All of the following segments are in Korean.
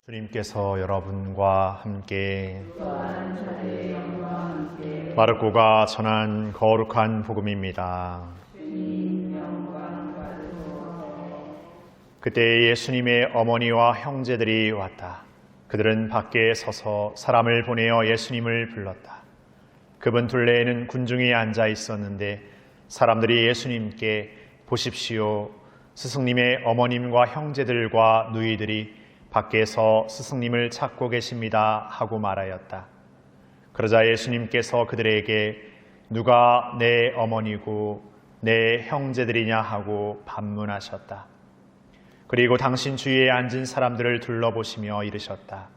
주님께서 여러분과 함께 마르코가 전한 거룩한 복음입니다. 그때 예수님의 어머니와 형제들이 왔다. 그들은 밖에 서서 사람을 보내어 예수님을 불렀다. 그분 둘레에는 군중이 앉아 있었는데 사람들이 예수님께 보십시오, 스승님의 어머님과 형제들과 누이들이 밖에서 스승님을 찾고 계십니다 하고 말하였다. 그러자 예수님께서 그들에게 누가 내 어머니고 내 형제들이냐 하고 반문하셨다. 그리고 당신 주위에 앉은 사람들을 둘러보시며 이르셨다.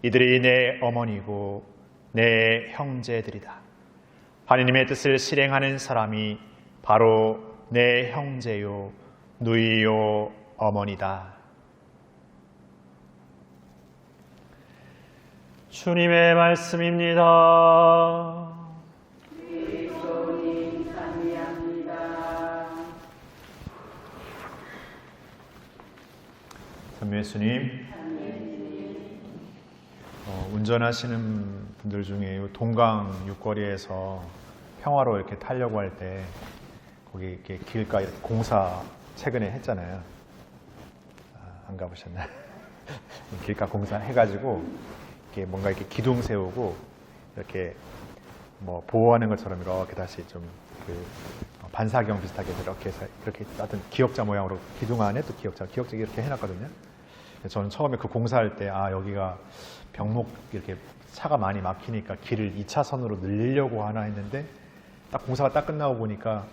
이들이 내 어머니고 내 형제들이다. 하느님의 뜻을 실행하는 사람이 바로 내 형제요 누이요 어머니다. 주님의 말씀입니다. 그리스도님 찬미합니다. 선미 예수님, 운전하시는 분들 중에 동강 육거리에서 평화로 이렇게 타려고 할 때 거기 이렇게 길가 이렇게 공사 최근에 했잖아요. 안 가보셨나요? 길가 공사 해가지고 이렇게 뭔가 이렇게 기둥 세우고 이렇게 뭐 보호하는 것처럼 이렇게 다시 좀 그 반사경 비슷하게 이렇게 해서 이렇게 어떤 기역자 모양으로 기둥 안에 또 기역자 이렇게 해놨거든요. 저는 처음에 그 공사할 때 여기가 병목 이렇게 차가 많이 막히니까 길을 2차선으로 늘리려고 하나 했는데 딱 공사가 딱 끝나고 보니까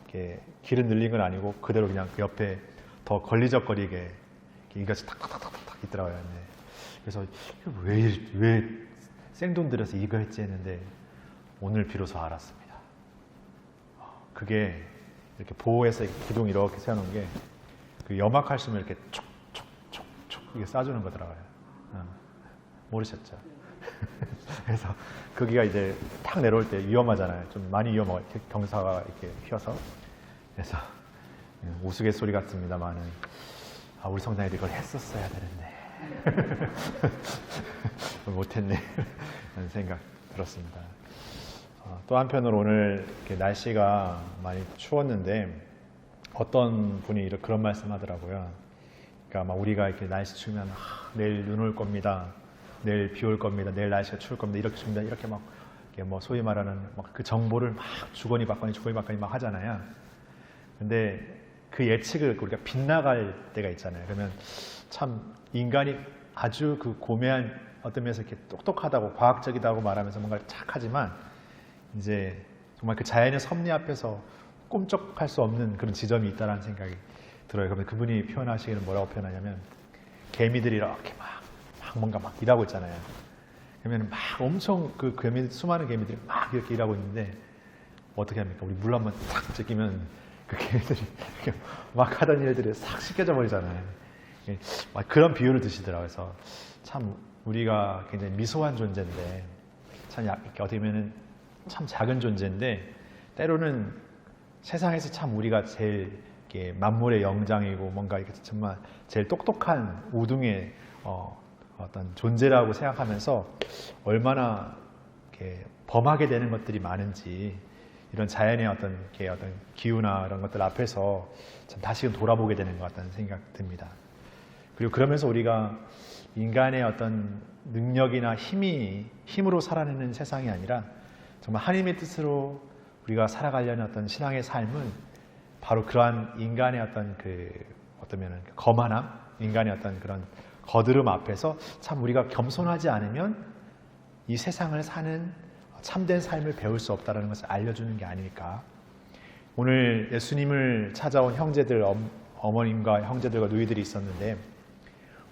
이렇게 길은 늘린 건 아니고 그대로 그냥 그 옆에 더 걸리적거리게 이것이 탁탁탁탁탁 있더라고요. 그래서 왜 생돈 들여서 이거 했지 했는데 오늘 비로소 알았습니다. 그게 이렇게 보호해서 이렇게 기둥 이렇게 세워놓은 게 그 염화칼슘을 이렇게 촉촉촉촉 이게 쏴주는 거더라고요. 모르셨죠? 그래서 거기가 이제 탁 내려올 때 위험하잖아요. 좀 많이 위험하고 경사가 이렇게 휘어서. 그래서 우스갯소리 같습니다만은 우리 성당에도 이걸 했었어야 되는데 못했네 라는 생각 들었습니다. 또 한편으로 오늘 이렇게 날씨가 많이 추웠는데 어떤 분이 그런 말씀 하더라고요. 그러니까 막 우리가 이렇게 날씨 추우면 내일 눈 올 겁니다, 내일 비 올 겁니다, 내일 날씨가 추울 겁니다, 이렇게 춥니다, 이렇게 막 뭐 소위 말하는 막 그 정보를 막 주거니 받거니 막 하잖아요. 근데 그 예측을 우리가 빗나갈 때가 있잖아요. 그러면 참 인간이 아주 그 고매한 어떤 면에서 이렇게 똑똑하다고 과학적이다고 말하면서 뭔가 착하지만 이제 정말 그 자연의 섭리 앞에서 꿈쩍할 수 없는 그런 지점이 있다는 생각이 들어요. 그러면 그분이 표현하시기는 뭐라고 표현하냐면 개미들이 이렇게 막 뭔가 막 일하고 있잖아요. 그러면 막 엄청 그 수많은 개미들이 막 이렇게 일하고 있는데 어떻게 합니까? 우리 물 한번 탁 제끼면 그 개미들이 이렇게 막 하던 일들이 싹 씻겨져 버리잖아요. 그런 비유를 드시더라고요. 그래서 참 우리가 굉장히 미소한 존재인데 참 이렇게 어떻게 보면 참 작은 존재인데 때로는 세상에서 참 우리가 제일 만물의 영장이고 뭔가 이렇게 정말 제일 똑똑한 우등의 어떤 존재라고 생각하면서 얼마나 이렇게 범하게 되는 것들이 많은지 이런 자연의 어떤 기후나 이런 것들 앞에서 참 다시금 돌아보게 되는 것 같다는 생각 듭니다. 그리고 그러면서 우리가 인간의 어떤 능력이나 힘으로 살아내는 세상이 아니라 정말 하나님의 뜻으로 우리가 살아가려는 어떤 신앙의 삶은 바로 그러한 인간의 어떤 어떠면은 거만함, 인간의 어떤 그런 거드름 앞에서 참 우리가 겸손하지 않으면 이 세상을 사는 참된 삶을 배울 수 없다는 것을 알려주는 게 아닐까. 오늘 예수님을 찾아온 형제들, 어머님과 형제들과 누이들이 있었는데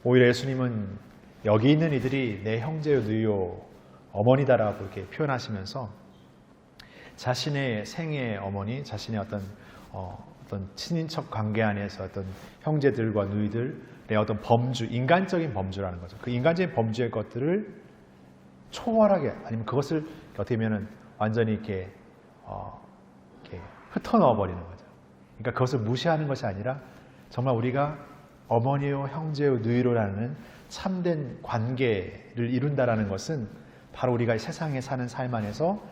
오히려 예수님은 여기 있는 이들이 내 형제요 누이요 어머니다라고 이렇게 표현하시면서 자신의 생의 어머니, 자신의 어떤 친인척 관계 안에서 어떤 형제들과 누이들의 어떤 범주, 인간적인 범주라는 거죠. 그 인간적인 범주의 것들을 초월하게, 아니면 그것을 어떻게 보면 완전히 이렇게 흩어넣어 버리는 거죠. 그러니까 그것을 무시하는 것이 아니라 정말 우리가 어머니요 형제요 누이로라는 참된 관계를 이룬다라는 것은 바로 우리가 세상에 사는 삶 안에서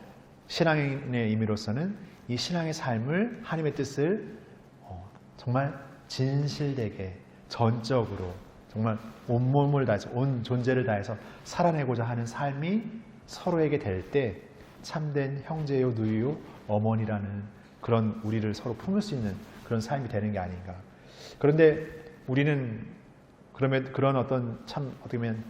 신앙인의 의미로서는 이 신앙의 삶을 하나님의 뜻을 정말 진실되게 전적으로 정말 온몸을 다해서 온 존재를 다해서 살아내고자 하는 삶이 서로에게 될 때 참된 형제요 누이요 어머니라는 그런 우리를 서로 품을 수 있는 그런 삶이 되는 게 아닌가. 그런데 우리는 그런 어떤 참 어떻게 보면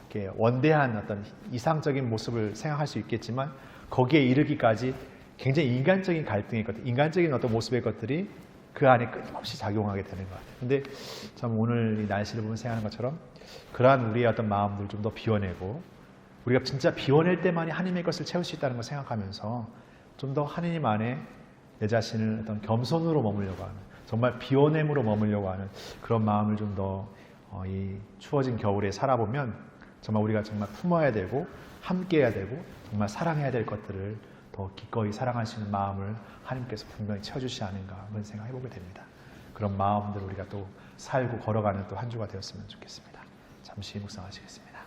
이렇게 원대한 어떤 이상적인 모습을 생각할 수 있겠지만 거기에 이르기까지 굉장히 인간적인 갈등이 있거든. 인간적인 어떤 모습의 것들이 그 안에 끊임없이 작용하게 되는 것 같아요. 근데 참 오늘 이 날씨를 보면 생각하는 것처럼 그러한 우리의 어떤 마음들 좀 더 비워내고 우리가 진짜 비워낼 때만이 하나님의 것을 채울 수 있다는 걸 생각하면서 좀 더 하나님 안에 내 자신을 어떤 겸손으로 머물려고 하는 정말 비워냄으로 머물려고 하는 그런 마음을 좀 더 이 추워진 겨울에 살아보면 정말 우리가 정말 품어야 되고 함께해야 되고 정말 사랑해야 될 것들을 더 기꺼이 사랑할 수 있는 마음을 하나님께서 분명히 채워주시지 않은가 그런 생각을 해보게 됩니다. 그런 마음들을 우리가 또 살고 걸어가는 또 한 주가 되었으면 좋겠습니다. 잠시 묵상하시겠습니다.